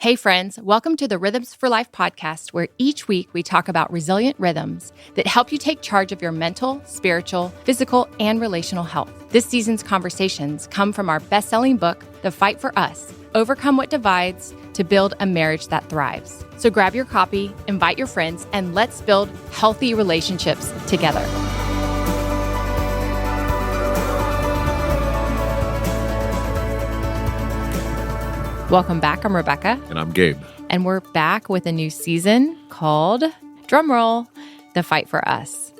Hey friends, welcome to the Rhythms for Life podcast, where each week we talk about resilient rhythms that help you take charge of your mental, spiritual, physical, and relational health. This season's conversations come from our best-selling book, The Fight for Us: Overcome What Divides to Build a Marriage That Thrives. So grab your copy, invite your friends, and let's build healthy relationships together. Welcome back. I'm Rebekah. And I'm Gabe. And we're back with a new season called, drumroll, The Fight for Us.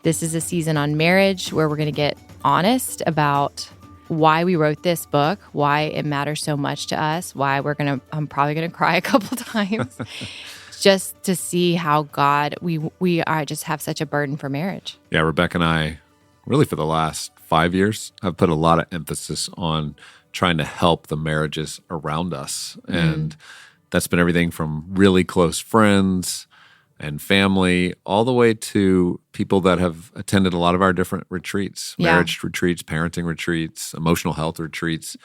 This is a season on marriage where we're going to get honest about why we wrote this book, why it matters so much to us, why I'm probably going to cry a couple times, just to see how we just have such a burden for marriage. Yeah, Rebekah and I, really for the last 5 years, have put a lot of emphasis on trying to help the marriages around us. And that's been everything from really close friends and family, all the way to people that have attended a lot of our different retreats, marriage retreats, parenting retreats, emotional health retreats.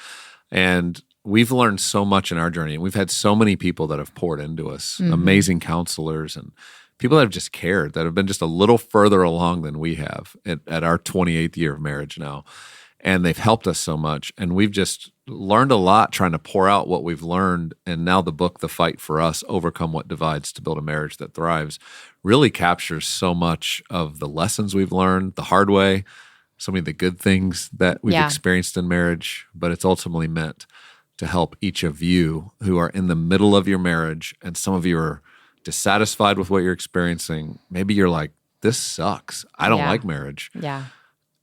And we've learned so much in our journey. And we've had so many people that have poured into us, amazing counselors and people that have just cared, that have been just a little further along than we have at our 28th year of marriage now. And they've helped us so much. And we've just learned a lot trying to pour out what we've learned. And now the book, The Fight for Us: Overcome What Divides to Build a Marriage That Thrives, really captures so much of the lessons we've learned the hard way, so many of the good things that we've experienced in marriage. But it's ultimately meant to help each of you who are in the middle of your marriage, and some of you are dissatisfied with what you're experiencing. Maybe you're like, this sucks. I don't like marriage. Yeah.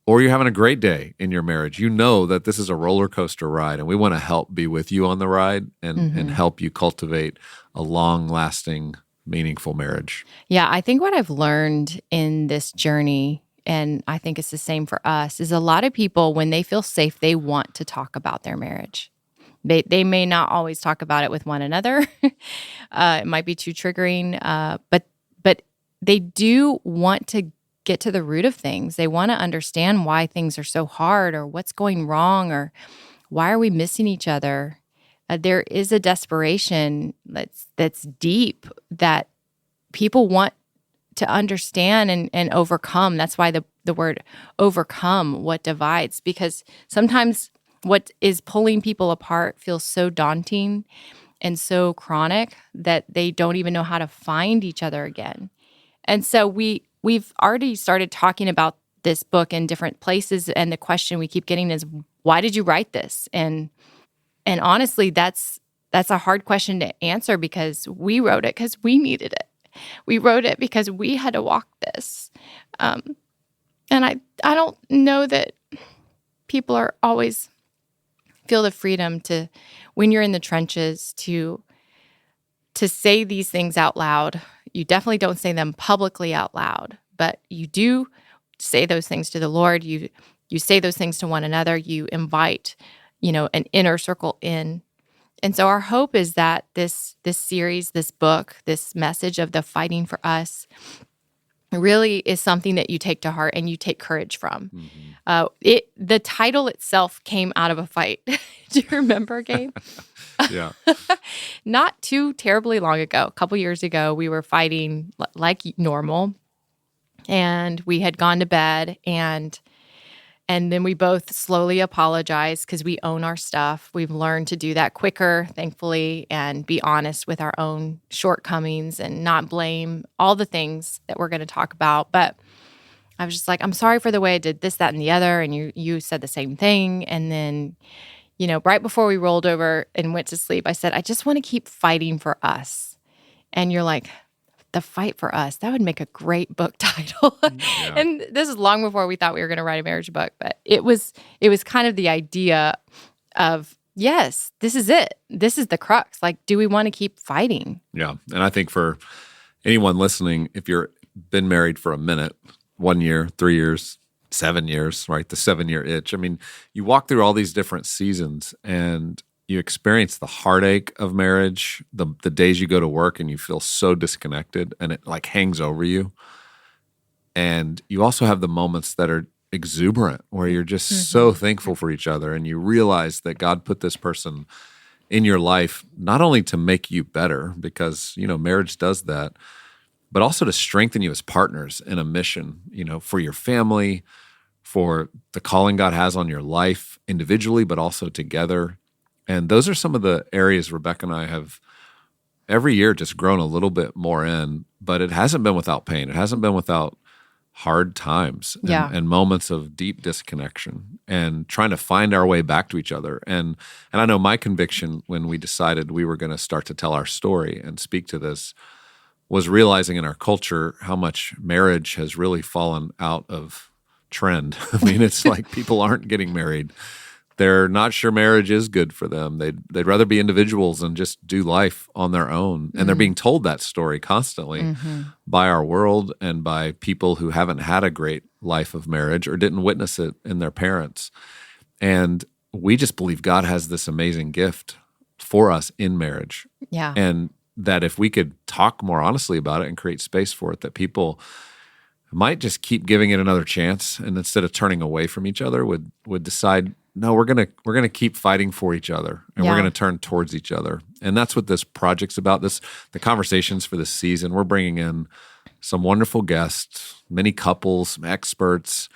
Or you're having a great day in your marriage. You know that this is a roller coaster ride, and we want to help be with you on the ride and help you cultivate a long-lasting, meaningful marriage. Yeah, I think what I've learned in this journey, and I think it's the same for us, is a lot of people, when they feel safe, they want to talk about their marriage. They may not always talk about it with one another. It might be too triggering, but they do want to get to the root of things. They want to understand why things are so hard, or what's going wrong, or why are we missing each other. There is a desperation that's deep that people want to understand and overcome. That's why the word overcome what divides, because sometimes what is pulling people apart feels so daunting and so chronic that they don't even know how to find each other again. And so we've already started talking about this book in different places, and the question we keep getting is, why did you write this? And honestly, that's a hard question to answer, because we wrote it because we needed it. We wrote it because we had to walk this. And I don't know that people are always feel the freedom to, when you're in the trenches, to say these things out loud. You definitely don't say them publicly out loud, but you do say those things to the Lord. You say those things to one another. You invite, an inner circle in. And so our hope is that this series, this book, this message of the fighting for us really is something that you take to heart and you take courage from. The title itself came out of a fight. Do you remember, Gabe? Yeah. Not too terribly long ago, a couple years ago, we were fighting like normal, and we had gone to bed, and then we both slowly apologized because we own our stuff. We've learned to do that quicker, thankfully, and be honest with our own shortcomings and not blame all the things that we're going to talk about. But I was just like, I'm sorry for the way I did this, that, and the other, and you said the same thing. And then, right before we rolled over and went to sleep, I said, I just want to keep fighting for us. And you're like, The Fight for Us. That would make a great book title. Yeah. And this is long before we thought we were going to write a marriage book, but it was kind of the idea of, yes, this is it. This is the crux. Like, do we want to keep fighting? Yeah. And I think for anyone listening, if you're been married for a minute, 1 year, 3 years, 7 years, right? The 7-year itch. I mean, you walk through all these different seasons and you experience the heartache of marriage, the days you go to work and you feel so disconnected and it like hangs over you. And you also have the moments that are exuberant where you're just so thankful for each other and you realize that God put this person in your life, not only to make you better, because, marriage does that, but also to strengthen you as partners in a mission, for your family, for the calling God has on your life individually, but also together. And those are some of the areas Rebekah and I have every year just grown a little bit more in, but it hasn't been without pain. It hasn't been without hard times and moments of deep disconnection and trying to find our way back to each other. And I know my conviction when we decided we were going to start to tell our story and speak to this was realizing in our culture how much marriage has really fallen out of trend. I mean, it's like people aren't getting married. They're not sure marriage is good for them. They'd rather be individuals and just do life on their own. And they're being told that story constantly by our world and by people who haven't had a great life of marriage or didn't witness it in their parents. And we just believe God has this amazing gift for us in marriage. Yeah. And that if we could talk more honestly about it and create space for it, that people might just keep giving it another chance, and instead of turning away from each other, would decide, no, we're gonna keep fighting for each other, and we're gonna turn towards each other. And that's what this project's about. The conversations for this season, we're bringing in some wonderful guests, many couples, some experts,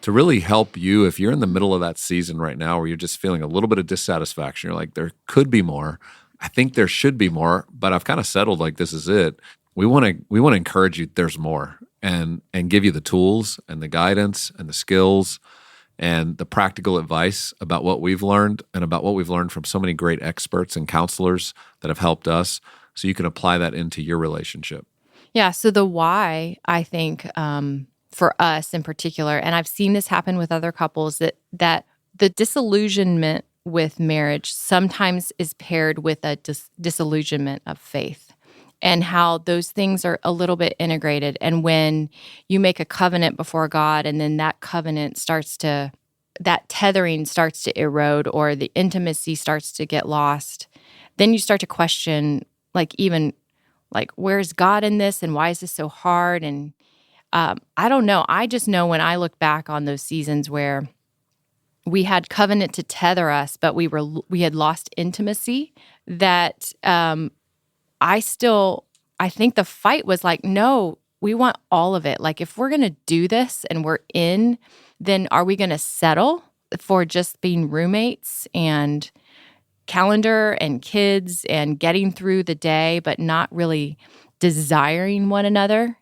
to really help you if you're in the middle of that season right now where you're just feeling a little bit of dissatisfaction. You're like, there could be more. I think there should be more, but I've kind of settled like this is it. We want to encourage you. There's more, and give you the tools and the guidance and the skills and the practical advice about what we've learned and about what we've learned from so many great experts and counselors that have helped us, so you can apply that into your relationship. Yeah. So the why, I think, for us in particular, and I've seen this happen with other couples, that the disillusionment with marriage sometimes is paired with a disillusionment of faith, and how those things are a little bit integrated. And when you make a covenant before God, and then that covenant that tethering starts to erode, or the intimacy starts to get lost, then you start to question, where's God in this, and why is this so hard? And I don't know. I just know when I look back on those seasons where we had covenant to tether us, but we had lost intimacy, that I think the fight was like, no, we want all of it. Like, if we're going to do this and we're in, then are we going to settle for just being roommates and calendar and kids and getting through the day, but not really desiring one another,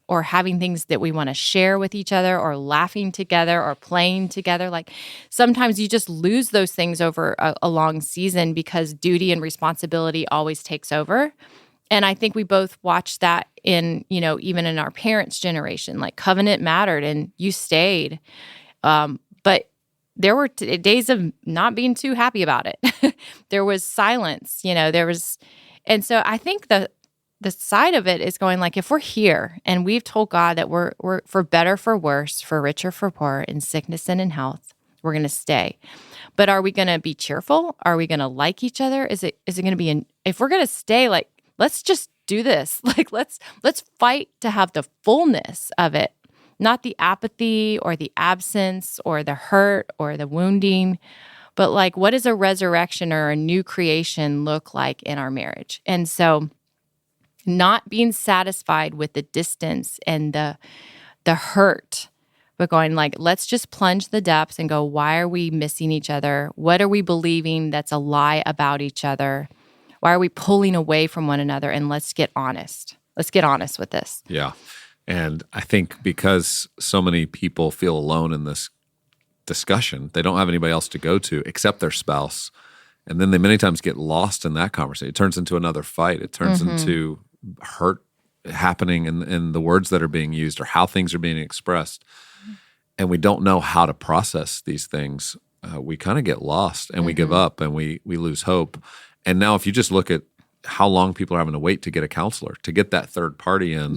or having things that we want to share with each other, or laughing together, or playing together? Like, sometimes you just lose those things over a long season because duty and responsibility always takes over. And I think we both watched that in, even in our parents' generation. Like, covenant mattered and you stayed. But there were days of not being too happy about it. There was silence, and so I think the side of it is going, like, if we're here and we've told God that we're for better, for worse, for richer, for poor, in sickness and in health, we're going to stay. But are we going to be cheerful? Are we going to like each other? Is it going to be if we're going to stay, like, let's just do this. Like, let's fight to have the fullness of it, not the apathy or the absence or the hurt or the wounding, but like, what does a resurrection or a new creation look like in our marriage? And so, not being satisfied with the distance and the hurt, but going like, let's just plunge the depths and go, why are we missing each other? What are we believing that's a lie about each other? Why are we pulling away from one another? And let's get honest. Let's get honest with this. Yeah. And I think because so many people feel alone in this discussion, they don't have anybody else to go to except their spouse. And then they many times get lost in that conversation. It turns into another fight. It turns into hurt happening in the words that are being used or how things are being expressed. And we don't know how to process these things. We kind of get lost and we give up and we lose hope. And now if you just look at how long people are having to wait to get a counselor, to get that third party in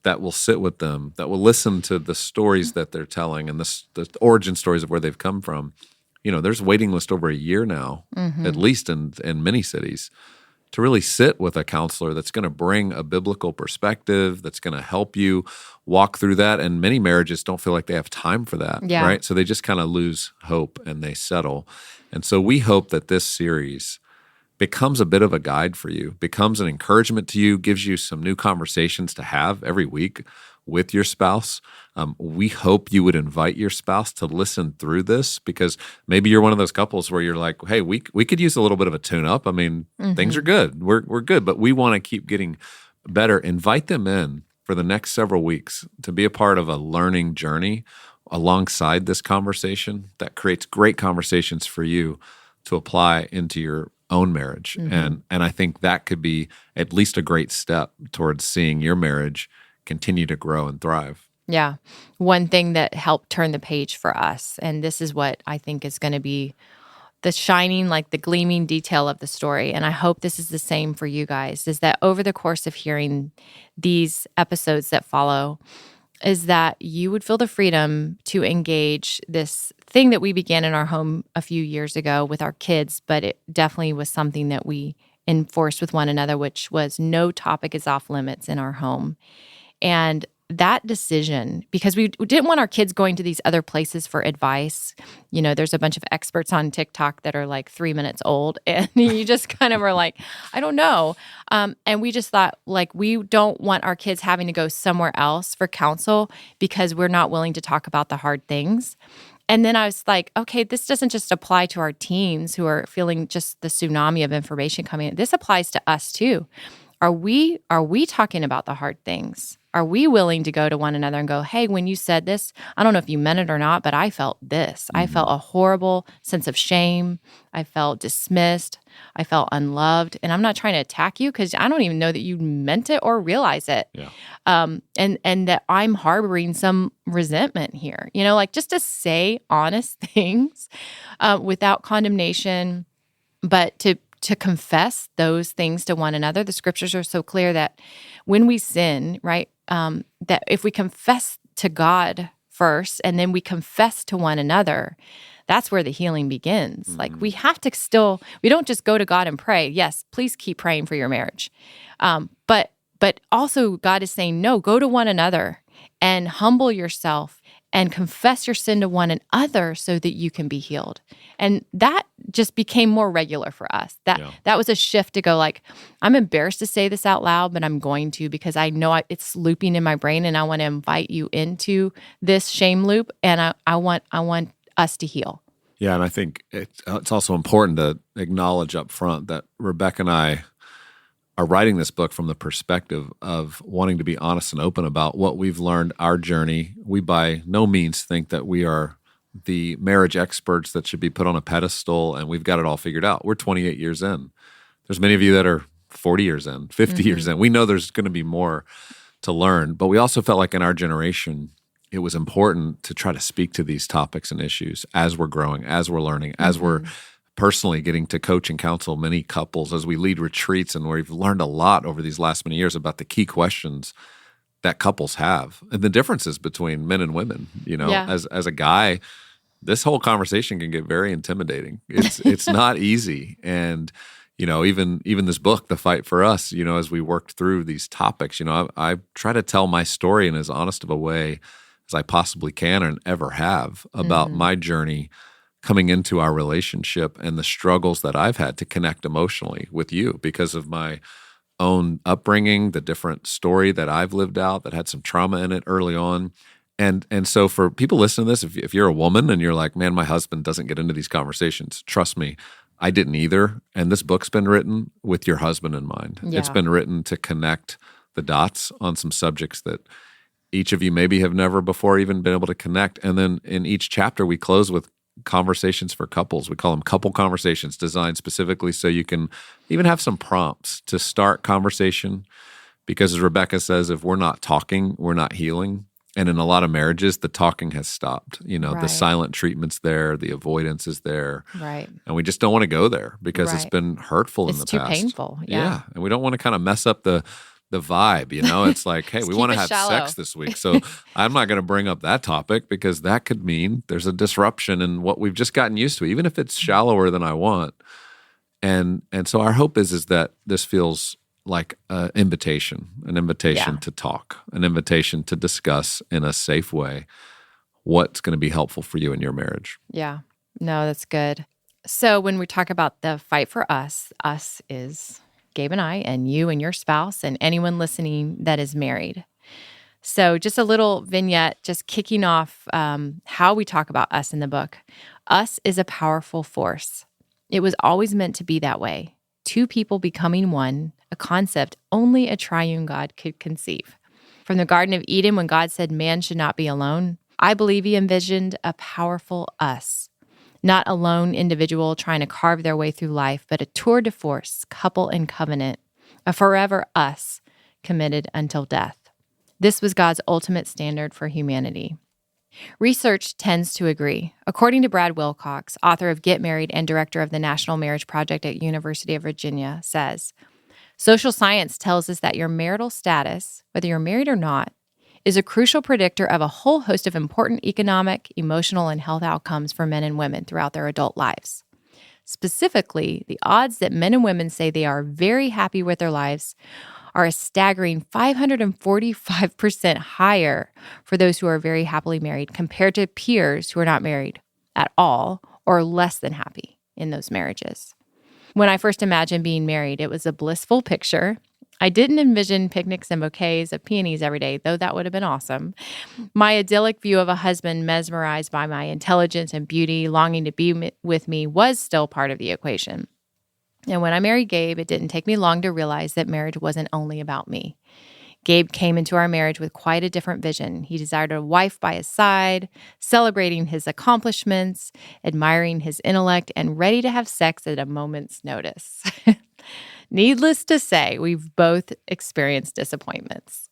that will sit with them, that will listen to the stories that they're telling and the origin stories of where they've come from. There's a waiting list over a year now, at least in many cities, to really sit with a counselor that's going to bring a biblical perspective, that's going to help you walk through that. And many marriages don't feel like they have time for that, right? So they just kind of lose hope and they settle. And so we hope that this series becomes a bit of a guide for you, becomes an encouragement to you, gives you some new conversations to have every week with your spouse. We hope you would invite your spouse to listen through this, because maybe you're one of those couples where you're like, hey, we could use a little bit of a tune-up. I mean, things are good. We're good, but we want to keep getting better. Invite them in for the next several weeks to be a part of a learning journey alongside this conversation that creates great conversations for you to apply into your own marriage. And I think that could be at least a great step towards seeing your marriage continue to grow and thrive. Yeah. One thing that helped turn the page for us, and this is what I think is going to be the shining, like the gleaming detail of the story, and I hope this is the same for you guys, is that over the course of hearing these episodes that follow, is that you would feel the freedom to engage this thing that we began in our home a few years ago with our kids, but it definitely was something that we enforced with one another, which was no topic is off limits in our home. And that decision, because we didn't want our kids going to these other places for advice. You know, there's a bunch of experts on TikTok that are like 3 minutes old, and you just kind of are like, I don't know. And we just thought, like, we don't want our kids having to go somewhere else for counsel because we're not willing to talk about the hard things. And then I was like, okay, this doesn't just apply to our teens who are feeling just the tsunami of information coming in. This applies to us too. Are we talking about the hard things? Are we willing to go to one another and go, hey, when you said this, I don't know if you meant it or not, but I felt this. I felt a horrible sense of shame. I felt dismissed. I felt unloved. And I'm not trying to attack you because I don't even know that you meant it or realize it. Yeah. And that I'm harboring some resentment here. You know, like just to say honest things without condemnation, but to confess those things to one another. The scriptures are so clear that when we sin, right, that if we confess to God first and then we confess to one another, that's where the healing begins. Like we have to we don't just go to God and pray. Yes, please keep praying for your marriage. But also God is saying, no, go to one another and humble yourself and confess your sin to one another so that you can be healed. And that just became more regular for us. That was a shift to go like, I'm embarrassed to say this out loud, but I'm going to because I know it's looping in my brain and I want to invite you into this shame loop and I want us to heal. Yeah, and I think it's also important to acknowledge up front that Rebekah and I are writing this book from the perspective of wanting to be honest and open about what we've learned, our journey. We by no means think that we are the marriage experts that should be put on a pedestal and we've got it all figured out. We're 28 years in. There's many of you that are 40 years in, 50 years in. We know there's going to be more to learn, but we also felt like in our generation, it was important to try to speak to these topics and issues as we're growing, as we're learning, as we're personally getting to coach and counsel many couples, as we lead retreats, and we've learned a lot over these last many years about the key questions that couples have and the differences between men and women. You know, as a guy, this whole conversation can get very intimidating. It's not easy. And, you know, even this book, The Fight for Us, you know, as we worked through these topics, you know, I try to tell my story in as honest of a way as I possibly can and ever have about my journey coming into our relationship and the struggles that I've had to connect emotionally with you because of my own upbringing, the different story that I've lived out that had some trauma in it early on. And so for people listening to this, if you're a woman and you're like, man, my husband doesn't get into these conversations, trust me, I didn't either. And this book's been written with your husband in mind. Yeah. It's been written to connect the dots on some subjects that each of you maybe have never before even been able to connect. And then in each chapter, we close with conversations for couples. We call them couple conversations, designed specifically so you can even have some prompts to start conversation. Because as Rebekah says, if we're not talking, we're not healing. And in a lot of marriages, the talking has stopped. You know, the silent treatment's there, the avoidance is there. Right. And we just don't want to go there because it's been hurtful in the past. It's too painful. Yeah. And we don't want to kind of mess up the vibe, you know? It's like, hey, we want to have sex this week. So I'm not going to bring up that topic because that could mean there's a disruption in what we've just gotten used to, even if it's shallower than I want. And so our hope is that this feels like an invitation to talk, an invitation to discuss in a safe way what's going to be helpful for you in your marriage. Yeah. No, that's good. So when we talk about the fight for us is Gabe and I, and you and your spouse, and anyone listening that is married. So just a little vignette, just kicking off how we talk about us in the book. Us is a powerful force. It was always meant to be that way. Two people becoming one, a concept only a triune God could conceive. From the Garden of Eden, when God said man should not be alone, I believe he envisioned a powerful us. Not a lone individual trying to carve their way through life, but a tour de force, couple in covenant, a forever us committed until death. This was God's ultimate standard for humanity. Research tends to agree. According to Brad Wilcox, author of Get Married and director of the National Marriage Project at University of Virginia, says, social science tells us that your marital status, whether you're married or not, is a crucial predictor of a whole host of important economic, emotional, and health outcomes for men and women throughout their adult lives. Specifically, the odds that men and women say they are very happy with their lives are a staggering 545% higher for those who are very happily married compared to peers who are not married at all or less than happy in those marriages. When I first imagined being married, it was a blissful picture. I didn't envision picnics and bouquets of peonies every day, though that would have been awesome. My idyllic view of a husband mesmerized by my intelligence and beauty, longing to be with me, was still part of the equation. And when I married Gabe, it didn't take me long to realize that marriage wasn't only about me. Gabe came into our marriage with quite a different vision. He desired a wife by his side, celebrating his accomplishments, admiring his intellect, and ready to have sex at a moment's notice. Needless to say, we've both experienced disappointments.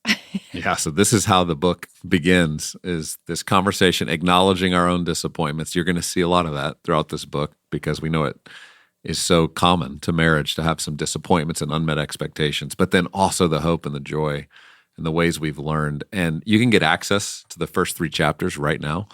Yeah, so this is how the book begins, is this conversation acknowledging our own disappointments. You're going to see a lot of that throughout this book because we know it is so common to marriage to have some disappointments and unmet expectations, but then also the hope and the joy and the ways we've learned. And you can get access to the first 3 chapters right now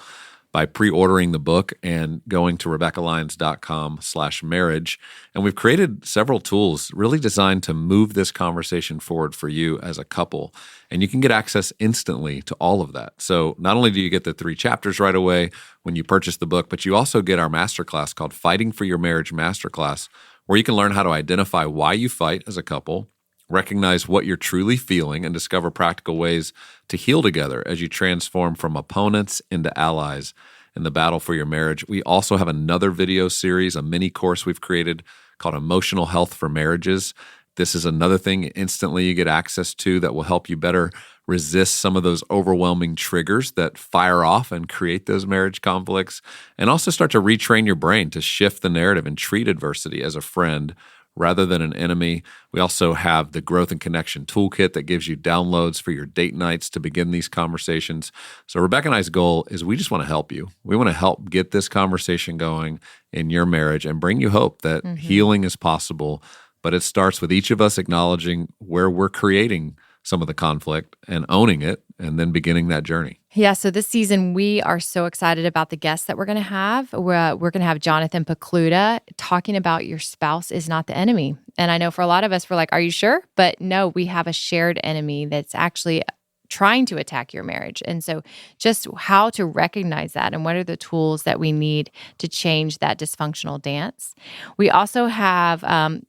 by pre-ordering the book and going to RebekahLyons.com/marriage. And we've created several tools really designed to move this conversation forward for you as a couple. And you can get access instantly to all of that. So not only do you get the 3 chapters right away when you purchase the book, but you also get our masterclass called Fighting for Your Marriage Masterclass, where you can learn how to identify why you fight as a couple, recognize what you're truly feeling, and discover practical ways to heal together as you transform from opponents into allies in the battle for your marriage. We also have another video series, a mini course we've created called Emotional Health for Marriages. This is another thing instantly you get access to that will help you better resist some of those overwhelming triggers that fire off and create those marriage conflicts, and also start to retrain your brain to shift the narrative and treat adversity as a friend rather than an enemy. We also have the Growth and Connection Toolkit that gives you downloads for your date nights to begin these conversations. So Rebekah and I's goal is we just want to help you. We want to help get this conversation going in your marriage and bring you hope that healing is possible. But it starts with each of us acknowledging where we're creating some of the conflict and owning it, and then beginning that journey. Yeah, so this season, we are so excited about the guests that we're going to have. We're going to have Jonathan Pokluda talking about your spouse is not the enemy. And I know for a lot of us, we're like, are you sure? But no, we have a shared enemy that's actually trying to attack your marriage. And so just how to recognize that and what are the tools that we need to change that dysfunctional dance. We also have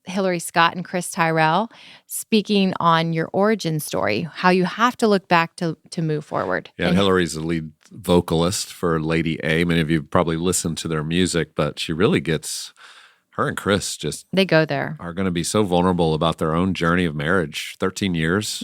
Hillary Scott and Chris Tyrell speaking on your origin story, how you have to look back to move forward. Yeah, and Hillary's the lead vocalist for Lady A. Many of you probably listened to their music, but she really gets... Her and Chris just... They go there. Are going to be so vulnerable about their own journey of marriage, 13 years.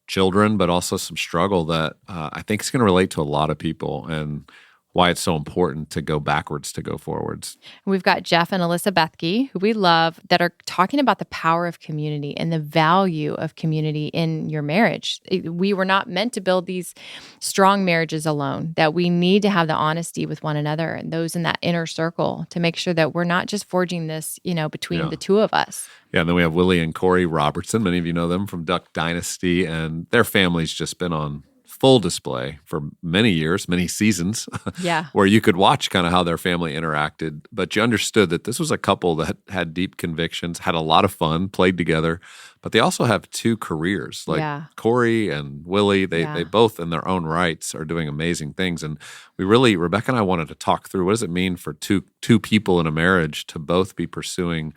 Children, but also some struggle that I think is going to relate to a lot of people, and why it's so important to go backwards to go forwards. We've got Jeff and Alyssa Bethke, who we love, that are talking about the power of community and the value of community in your marriage. We were not meant to build these strong marriages alone, that we need to have the honesty with one another and those in that inner circle to make sure that we're not just forging this, between the two of us. Yeah, and then we have Willie and Korie Robertson. Many of you know them from Duck Dynasty, and their family's just been on full display for many years, many seasons, Yeah. where you could watch kind of how their family interacted. But you understood that this was a couple that had deep convictions, had a lot of fun, played together, but they also have two careers. Like Yeah. Korie and Willie, they both in their own rights are doing amazing things. And Rebekah and I wanted to talk through, what does it mean for two people in a marriage to both be pursuing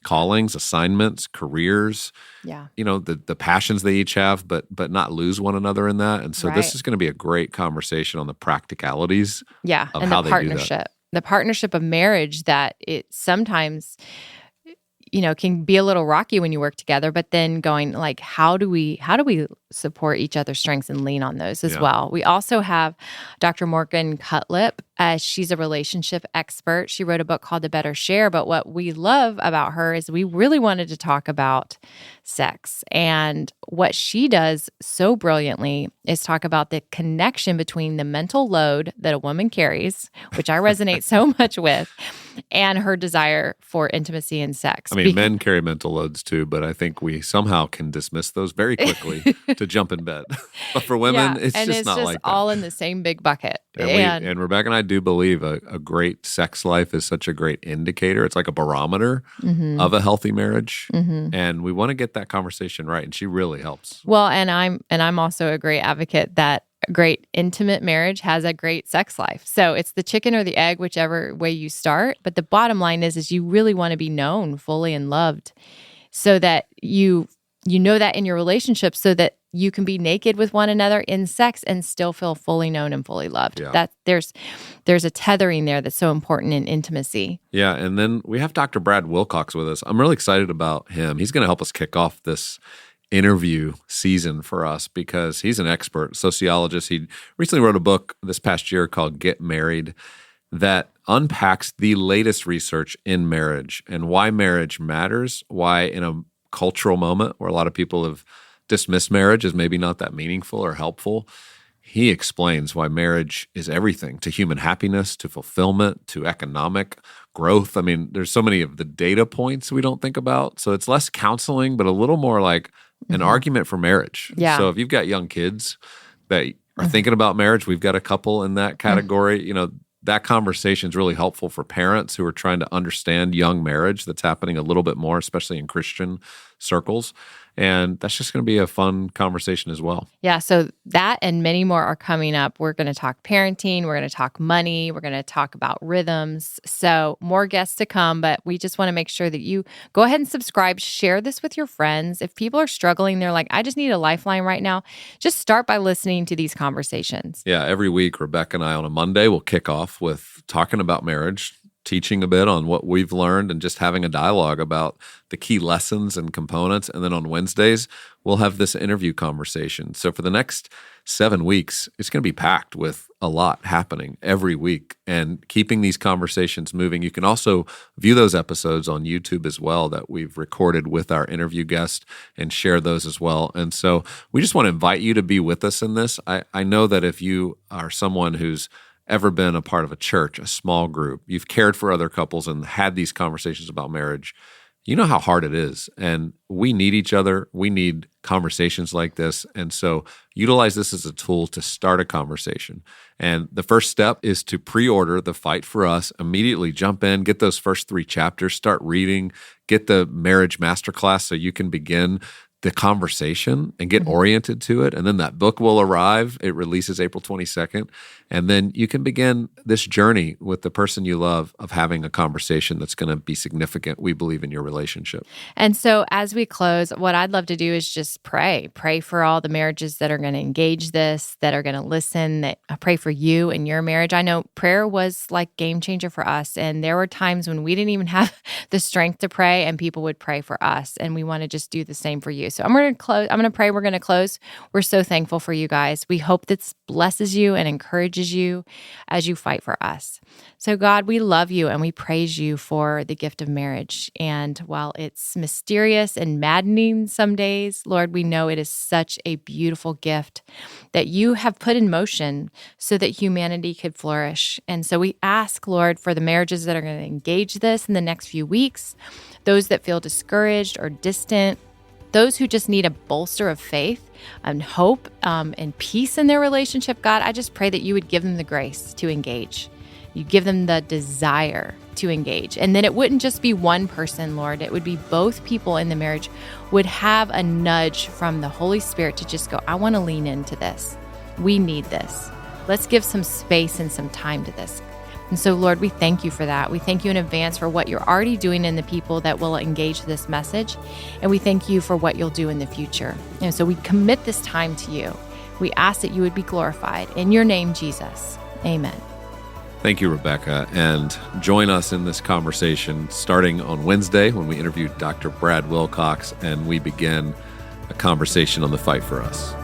callings, assignments, careers, Yeah. the passions they each have, but not lose one another in that. And so Right. this is going to be a great conversation on the practicalities Yeah. of And how the they do that. partnership. The partnership of marriage that it sometimes can be a little rocky when you work together, but then going like, how do we support each other's strengths and lean on those as well? We also have Dr. Morgan Cutlip. She's a relationship expert. She wrote a book called The Better Share, but what we love about her is we really wanted to talk about sex. And what she does so brilliantly is talk about the connection between the mental load that a woman carries, which I resonate so much with, and her desire for intimacy and sex. I mean, men carry mental loads too, but I think we somehow can dismiss those very quickly to jump in bed. But for women, it's just not like that. All in the same big bucket. And Rebekah and I do believe a great sex life is such a great indicator. It's like a barometer of a healthy marriage. And we want to get that conversation right. And she really helps. Well, and I'm also a great advocate that a great intimate marriage has a great sex life. So it's the chicken or the egg, whichever way you start. But the bottom line is you really want to be known fully and loved so that you know that in your relationship so that you can be naked with one another in sex and still feel fully known and fully loved. Yeah. That there's a tethering there that's so important in intimacy. Yeah, and then we have Dr. Brad Wilcox with us. I'm really excited about him. He's going to help us kick off this interview season for us because he's an expert sociologist. He recently wrote a book this past year called Get Married that unpacks the latest research in marriage and why marriage matters, why in a cultural moment where a lot of people have dismissed marriage as maybe not that meaningful or helpful, he explains why marriage is everything to human happiness, to fulfillment, to economic growth. I mean, there's so many of the data points we don't think about. So it's less counseling, but a little more like an argument for marriage. Yeah. So if you've got young kids that are thinking about marriage, we've got a couple in that category. That conversation is really helpful for parents who are trying to understand young marriage that's happening a little bit more, especially in Christian circles. And that's just going to be a fun conversation as well. Yeah, so that and many more are coming up. We're going to talk parenting. We're going to talk money. We're going to talk about rhythms. So more guests to come, but we just want to make sure that you go ahead and subscribe. Share this with your friends. If people are struggling, they're like, I just need a lifeline right now. Just start by listening to these conversations. Yeah, every week, Rebekah and I on a Monday will kick off with talking about marriage, teaching a bit on what we've learned and just having a dialogue about the key lessons and components. And then on Wednesdays, we'll have this interview conversation. So for the next 7 weeks, it's going to be packed with a lot happening every week and keeping these conversations moving. You can also view those episodes on YouTube as well that we've recorded with our interview guest and share those as well. And so we just want to invite you to be with us in this. I know that if you are someone who's ever been a part of a church, a small group, you've cared for other couples and had these conversations about marriage, you know how hard it is. And we need each other. We need conversations like this. And so utilize this as a tool to start a conversation. And the first step is to pre-order The Fight for Us. Immediately jump in, get those first 3 chapters, start reading, get the marriage masterclass so you can begin the conversation and get oriented to it. And then that book will arrive. It releases April 22nd. And then you can begin this journey with the person you love of having a conversation that's going to be significant, we believe, in your relationship. And so as we close, what I'd love to do is just pray. Pray for all the marriages that are going to engage this, that are going to listen, that I pray for you and your marriage. I know prayer was like game changer for us. And there were times when we didn't even have the strength to pray and people would pray for us. And we want to just do the same for you. So I'm going to close. I'm going to pray. We're going to close. We're so thankful for you guys. We hope this blesses you and encourages you as you fight for us. So God, we love you and we praise you for the gift of marriage. And while it's mysterious and maddening some days, Lord, we know it is such a beautiful gift that you have put in motion so that humanity could flourish. And so we ask, Lord, for the marriages that are going to engage this in the next few weeks, those that feel discouraged or distant, those who just need a bolster of faith and hope and peace in their relationship, God, I just pray that you would give them the grace to engage. You give them the desire to engage. And then it wouldn't just be one person, Lord. It would be both people in the marriage would have a nudge from the Holy Spirit to just go, I want to lean into this. We need this. Let's give some space and some time to this. And so, Lord, we thank you for that. We thank you in advance for what you're already doing in the people that will engage this message. And we thank you for what you'll do in the future. And so we commit this time to you. We ask that you would be glorified. In your name, Jesus. Amen. Thank you, Rebekah. And join us in this conversation starting on Wednesday when we interview Dr. Brad Wilcox and we begin a conversation on the fight for us.